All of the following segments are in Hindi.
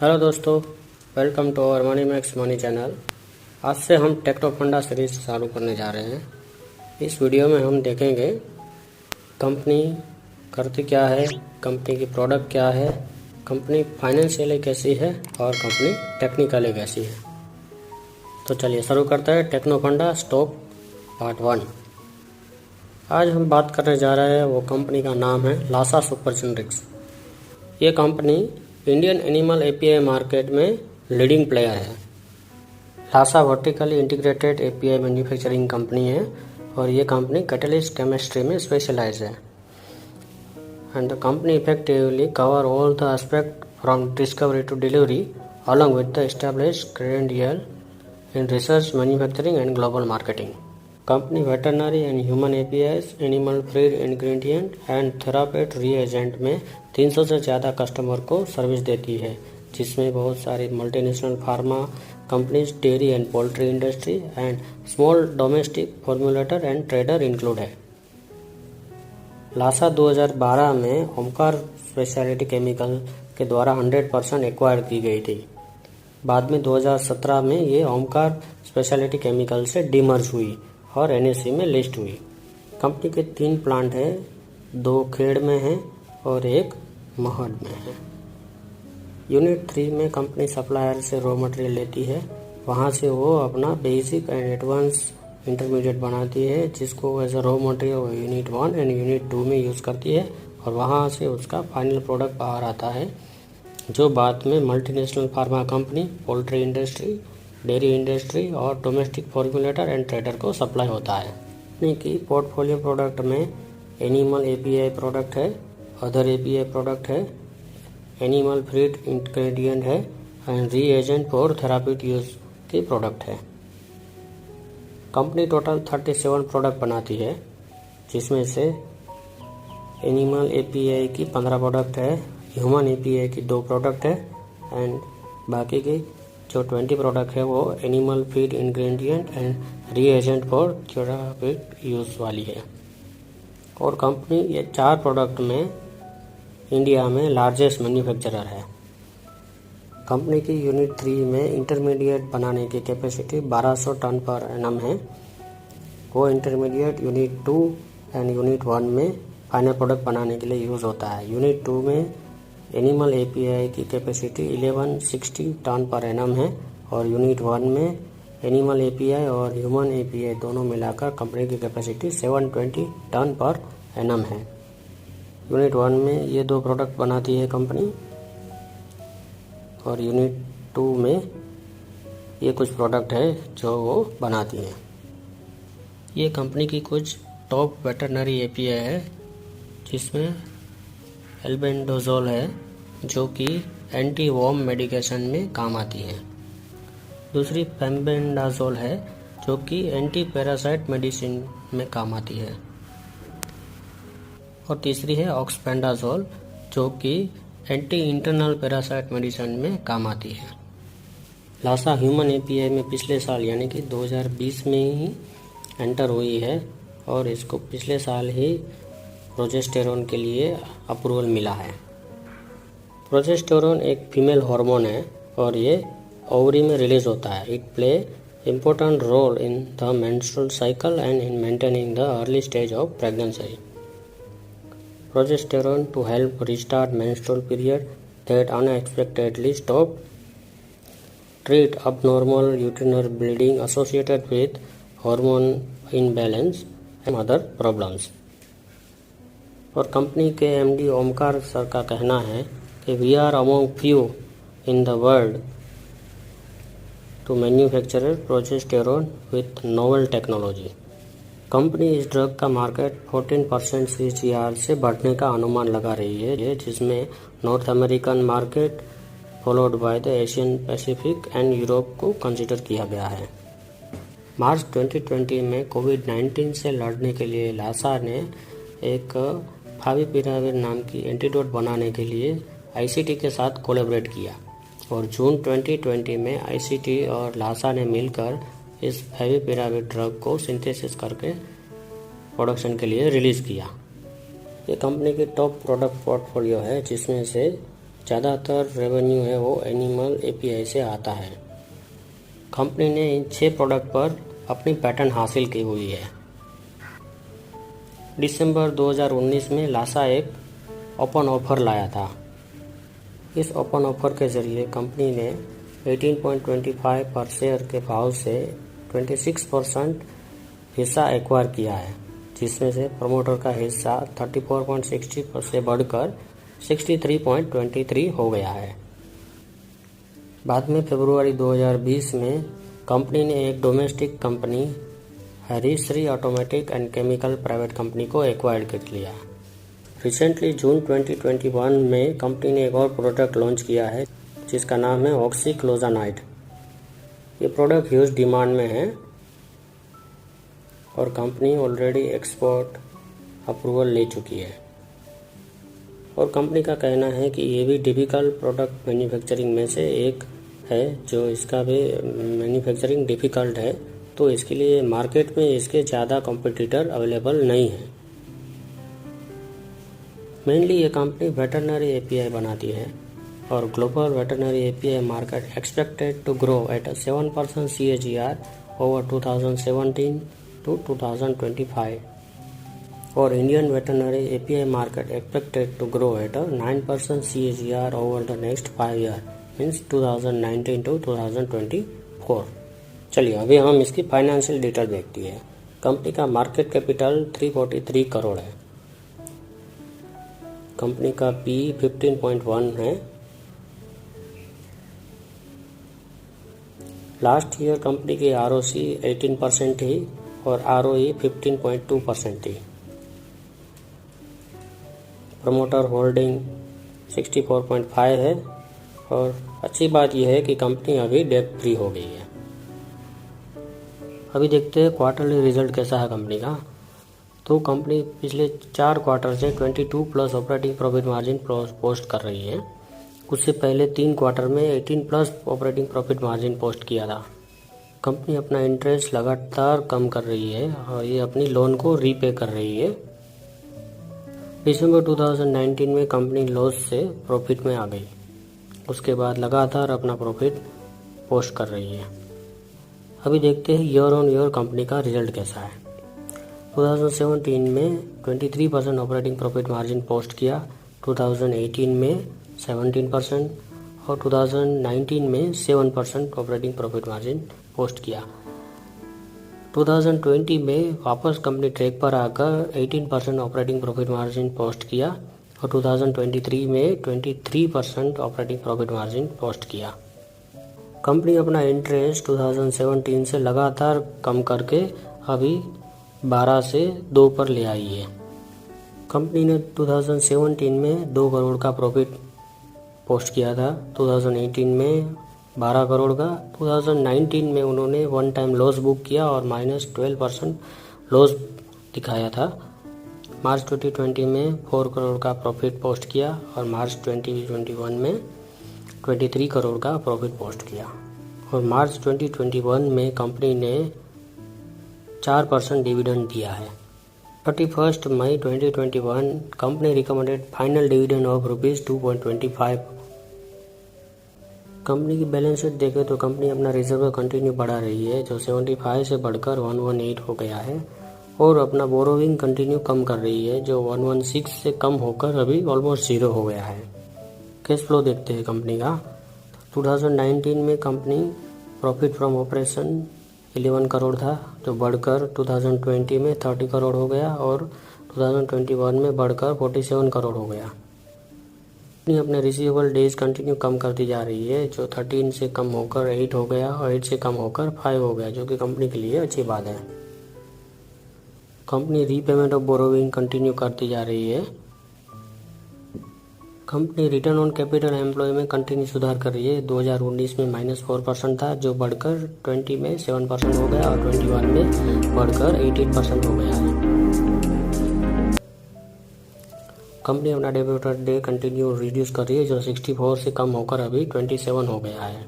हेलो दोस्तों, welcome to our Money Max Money channel. आज से हम टेक्नो फंडा सीरीज चालू करने जा रहे हैं। इस वीडियो में हम देखेंगे कंपनी करती क्या है, कंपनी की प्रोडक्ट क्या है, कंपनी फाइनेंशियली कैसी है और कंपनी टेक्निकली कैसी है। तो चलिए शुरू करते हैं। टेक्नो फंडा स्टॉक पार्ट 1। आज हम बात करने जा रहे हैं वो कंपनी का नाम है लासा सुपर जेनेरिक्स। ये company Indian animal API market में लीडिंग प्लेयर है। Lasa vertically integrated API manufacturing company है और ये कंपनी कैटलिस्ट केमिस्ट्री में स्पेशलाइज है। And the company effectively cover all the aspect from discovery to delivery along with the established credential in research, manufacturing and global marketing. Company veterinary and human APIs, animal feed ingredient and therapeutic reagent में 300 से ज़्यादा कस्टमर को सर्विस देती है, जिसमें बहुत सारी multinational pharma companies, dairy and poultry industry and small domestic formulator and trader include है। लासा 2012 में ओमकार स्पेशलिटी केमिकल के द्वारा 100% एक्वायर की गई थी। बाद में 2017 में ये ओमकार स्पेशलिटी केमिकल से डीमर्ज हुई और एनएससी में लिस्ट हुई। कंपनी के 3 प्लांट है, 2 खेड़ में है और 1 महड में है। यूनिट 3 में कंपनी सप्लायर से रॉ मटेरियल लेती है, वहाँ से वो अपना बेसिक एंड एडवांस इंटरमीडिएट बनाती है, जिसको as a raw material unit 1 and unit 2 में यूज़ करती है और वहाँ से उसका फाइनल प्रोडक्ट बाहर आता है, जो बाद में multinational pharma company, poultry industry, dairy industry और डोमेस्टिक फॉर्मुलेटर एंड ट्रेडर को सप्लाई होता है। कंपनी की पोर्टफोलियो प्रोडक्ट में एनिमल एपीआई प्रोडक्ट है, अदर एपीआई प्रोडक्ट है, एनिमल फीड इंग्रेडिएंट है and reagent for therapeutic use की प्रोडक्ट है। कंपनी टोटल 37 प्रोडक्ट बनाती है, जिसमें से एनिमल एपीआई की 15 प्रोडक्ट है, ह्यूमन एपीआई की 2 प्रोडक्ट है एंड बाकी की जो 20 प्रोडक्ट है वो animal feed ingredient and reagent for therapeutic use वाली है। और कंपनी ये 4 प्रोडक्ट में इंडिया में लार्जेस्ट मैन्युफैक्चरर है। कंपनी की यूनिट 3 में इंटरमीडिएट बनाने की कैपेसिटी 1200 टन पर एनम है। वो इंटरमीडिएट यूनिट 2 एंड यूनिट 1 में फाइनल प्रोडक्ट बनाने के लिए यूज़ होता है। यूनिट 2 में एनिमल एपीआई की कैपेसिटी 1160 टन पर एनम है और यूनिट 1 में एनिमल एपीआई और ह्यूमन एपीआई दोनों मिलाकर कंपनी की कैपेसिटी 720 टन पर एनम है। यूनिट 1 में ये 2 प्रोडक्ट बनाती है कंपनी और यूनिट 2 में ये कुछ प्रोडक्ट है जो वो बनाती है। ये कंपनी की कुछ टॉप वेटरनरी एपीआई है, जिसमें एल्बेंडाजोल है जो कि एंटी वॉर्म मेडिकेशन में काम आती है। दूसरी फेम्बेंडाजोल है जो कि एंटी पैरासाइट मेडिसिन में काम आती है। और तीसरी है ऑक्सपेंडाजोल जो कि एंटी इंटरनल पैरासाइट मेडिसिन में काम आती है। लासा ह्यूमन एपीआई में पिछले साल यानी कि 2020 में ही एंटर हुई है और इसको पिछले साल ही प्रोजेस्टेरोन के लिए अप्रूवल मिला है। प्रोजेस्टेरोन एक फीमेल हार्मोन है और ये ओवरी में रिलीज होता है। It play important role in the menstrual cycle and in maintaining the early stage of pregnancy. Progesterone to help restart menstrual period that unexpectedly stop, treat abnormal uterine bleeding associated with hormone imbalance and other problems। और कंपनी के एमडी ओमकार सर का कहना है कि we are among few in the world to manufacture progesterone with novel technology. Company इस ड्रग का मार्केट 14% CAGR से बढ़ने का अनुमान लगा रही है, जिसमें north American market followed by the Asian Pacific and Europe को कंसिडर किया गया है। मार्च 2020 में कोविड-19 से लड़ने के लिए लासा ने एक फाविपिराविर नाम की एंटीडोट बनाने के लिए आईसीटी के साथ कोलैबोरेट किया और जून 2020 में आईसीटी और लासा ने मिलकर इस फाविपिराविर ड्रग को सिंथेसिस करके प्रोडक्शन के लिए रिलीज़ किया। ये कंपनी की टॉप प्रोडक्ट पोर्टफोलियो है, जिसमें से ज़्यादातर रेवेन्यू है वो एनिमल एपीआई से आता है। कंपनी ने इन 6 प्रोडक्ट पर अपनी पैटेंट हासिल की हुई है। दिसंबर 2019 में लासा एक ओपन ऑफर लाया था। इस ओपन ऑफर के ज़रिए कंपनी ने 18.25 पर शेयर के भाव से 26% हिस्सा एक्वायर किया है, जिसमें से प्रमोटर का हिस्सा 34.60 से बढ़कर 63.23 हो गया है। बाद में फरवरी 2020 में कंपनी ने एक domestic company Harishree automatic and chemical private company को एक्वायर कर लिया। रिसेंटली जून 2021 में कंपनी ने एक और प्रोडक्ट लॉन्च किया है जिसका नाम है ऑक्सीक्लोजानाइड। ये प्रोडक्ट ह्यूज डिमांड में है और कंपनी ऑलरेडी एक्सपोर्ट अप्रूवल ले चुकी है। और कंपनी का कहना है कि ये भी डिफ़िकल्ट प्रोडक्ट मैन्युफैक्चरिंग में से एक है, जो इसका भी मैन्युफैक्चरिंग डिफ़िकल्ट है, तो इसके लिए मार्केट में इसके ज़्यादा कॉम्पिटिटर अवेलेबल नहीं है। मेनली ये कंपनी वेटरनरी एपीआई बनाती है और global veterinary API market expected to grow at 7% CAGR over 2017 to 2025 और Indian veterinary API market expected to grow at 9% CAGR over the next 5 year means 2019 to 2024। चलिए अभी हम इसकी फाइनेंशियल डिटेल देखती है। कंपनी का मार्केट कैपिटल 343 करोड़ है। कंपनी का पी 15.1 है। लास्ट ईयर कंपनी की ROC 18% थी और ROE 15.2% थी। प्रमोटर होल्डिंग 64.5 है और अच्छी बात यह है कि कंपनी अभी डेट फ्री हो गई है। अभी देखते हैं क्वार्टरली रिजल्ट कैसा है कंपनी का। तो कंपनी पिछले 4 क्वार्टर से 22+ ऑपरेटिंग प्रॉफिट मार्जिन पोस्ट कर रही है। उससे पहले 3 क्वार्टर में 18+ ऑपरेटिंग प्रॉफिट मार्जिन पोस्ट किया था। कंपनी अपना इंटरेस्ट लगातार कम कर रही है और ये अपनी लोन को रीपे कर रही है। दिसंबर 2019 में कंपनी लॉस से प्रॉफिट में आ गई। उसके बाद लगातार अपना प्रॉफिट पोस्ट कर रही है। अभी देखते हैं ईयर ऑन ईयर कंपनी का रिजल्ट कैसा है। 2017 में 23% ऑपरेटिंग प्रॉफिट मार्जिन पोस्ट किया, 2018 में 17% और 2019 में 7% ऑपरेटिंग प्रॉफिट मार्जिन पोस्ट किया। 2020 में वापस कंपनी ट्रैक पर आकर 18% ऑपरेटिंग प्रॉफिट मार्जिन पोस्ट किया और 2023 में 23% ऑपरेटिंग प्रॉफिट मार्जिन पोस्ट किया। कंपनी अपना इंटरेस्ट 2017 से लगातार कम करके अभी 12 से 2 पर ले आई है। कंपनी ने 2017 में 2 करोड़ का प्रॉफिट पोस्ट किया था, 2018 में 12 करोड़ का, 2019 में उन्होंने वन टाइम लॉस बुक किया और -12% लॉस दिखाया था। मार्च 2020 में 4 करोड़ का प्रॉफिट पोस्ट किया और मार्च 2021 में 23 करोड़ का प्रॉफिट पोस्ट किया और मार्च 2021 में कंपनी ने 4% डिविडेंड दिया है। 31 मई 2021 company recommended final dividend of ₹2.25। Company की बैलेंस शीट देखें तो कंपनी अपना रिजर्व कंटिन्यू बढ़ा रही है, जो 75 से बढ़कर 118 हो गया है और अपना बोरोविंग कंटिन्यू कम कर रही है, जो 116 से कम होकर अभी ऑलमोस्ट 0 हो गया है। कैश फ्लो देखते हैं कंपनी का। 2019 में company profit from operation 11 crore था, जो बढ़कर 2020 में 30 करोड़ हो गया और 2021 में बढ़कर 47 करोड़ हो गया। कंपनी अपने रिसीवेबल डेज कंटिन्यू कम करती जा रही है, जो 13 से कम होकर 8 हो गया और 8 से कम होकर 5 हो गया, जो कि कंपनी के लिए अच्छी बात है। Company repayment of borrowing continue करती जा रही है। Company return on capital employ में कंटिन्यू सुधार कर रही है। 2019 में -4% था, जो बढ़कर 20 में 7% हो गया और 21 में बढ़कर 18% हो गया है। कंपनी अपना डेबिटर डे कंटिन्यू रिड्यूस कर रही है, जो 64 से कम होकर अभी 27 हो गया है।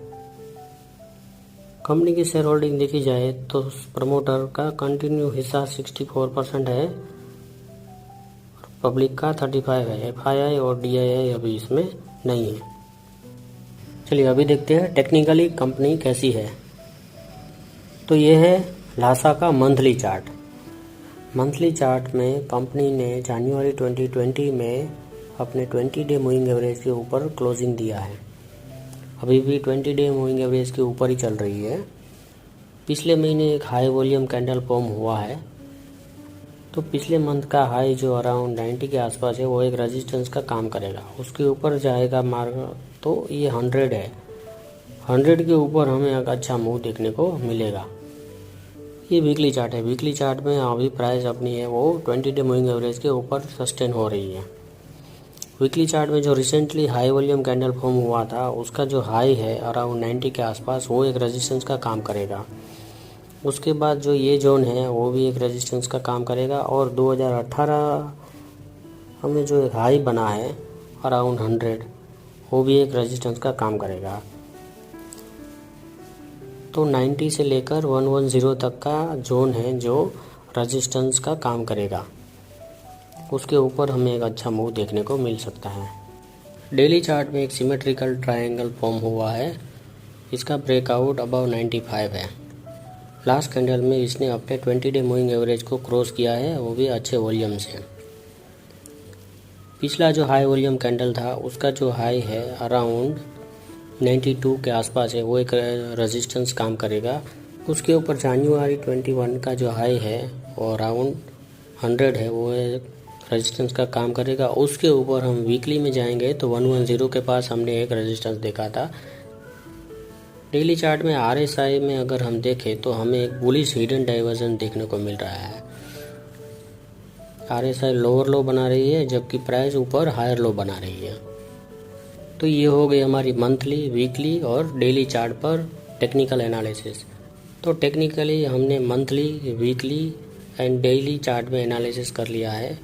कंपनी की शेयर होल्डिंग देखी जाए तो प्रमोटर का कंटिन्यू हिस्सा 64% है, पब्लिक का 35 है। FII और DII अभी इसमें नहीं है। चलिए अभी देखते हैं टेक्निकली कंपनी कैसी है। तो ये है लासा का मंथली चार्ट। मंथली चार्ट में कंपनी ने जनवरी 2020 में अपने 20 डे मूविंग एवरेज के ऊपर क्लोजिंग दिया है। अभी भी 20 डे मूविंग एवरेज के ऊपर ही चल रही है। पिछले महीने एक हाई वॉल्यूम कैंडल फॉर्म हुआ है। तो पिछले मंथ का हाई जो अराउंड 90 के आसपास है वो एक रेजिस्टेंस का काम करेगा। उसके ऊपर जाएगा मार्क तो ये 100 है। 100 के ऊपर हमें एक अच्छा मूव देखने को मिलेगा। ये वीकली चार्ट है। वीकली चार्ट में अभी प्राइस अपनी है वो 20 डे मूविंग एवरेज के ऊपर सस्टेन हो रही है। वीकली चार्ट में जो recently high volume candle form हुआ था उसका जो हाई है अराउंड 90 के आसपास वो एक रेजिस्टेंस का काम करेगा। उसके बाद जो ये जोन है वो भी एक रेजिस्टेंस का काम करेगा। और 2018 हमें जो एक हाई बना है अराउंड 100 वो भी एक रेजिस्टेंस का काम करेगा। तो 90 से लेकर 110 तक का जोन है जो रेजिस्टेंस का काम करेगा। उसके ऊपर हमें एक अच्छा मूव देखने को मिल सकता है। डेली चार्ट में एक सिमेट्रिकल ट्रायंगल फॉर्म हुआ है। इसका ब्रेकआउट अबव 95 है। लास्ट कैंडल में इसने अपने 20 डे मूविंग एवरेज को क्रॉस किया है, वो भी अच्छे वॉल्यूम से। पिछला जो हाई वॉल्यूम कैंडल था उसका जो हाई है अराउंड 92 के आसपास है, वो एक रेजिस्टेंस काम करेगा। उसके ऊपर जनवरी 21 का जो हाई है वो अराउंड 100 है, वो एक रेजिस्टेंस का काम करेगा। उसके ऊपर हम वीकली में जाएंगे तो 110 के पास हमने एक रेजिस्टेंस देखा था। डेली चार्ट में RSI में अगर हम देखें तो हमें एक बुलिश हिडन डाइवर्जन देखने को मिल रहा है। RSI लोअर लो बना रही है जबकि प्राइस ऊपर हायर लो बना रही है। तो ये हो गई हमारी मंथली, वीकली और डेली चार्ट पर टेक्निकल एनालिसिस। तो टेक्निकली हमने monthly, weekly and daily chart में एनालिसिस कर लिया है।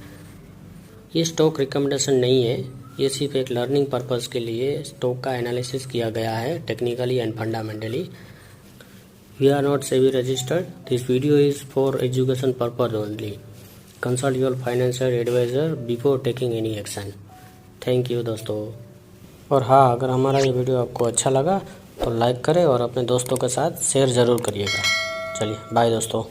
ये स्टॉक रिकमेंडेशन नहीं है, ये सिर्फ एक लर्निंग पर्पस के लिए स्टॉक का एनालिसिस किया गया है technically and fundamentally. We are not SEBI registered. This video is for education purpose only. Consult your financial adviser before taking any action. Thank you दोस्तों। और हाँ, अगर हमारा ये वीडियो आपको अच्छा लगा तो लाइक करें और अपने दोस्तों के साथ शेयर ज़रूर करिएगा। चलिए बाय दोस्तों।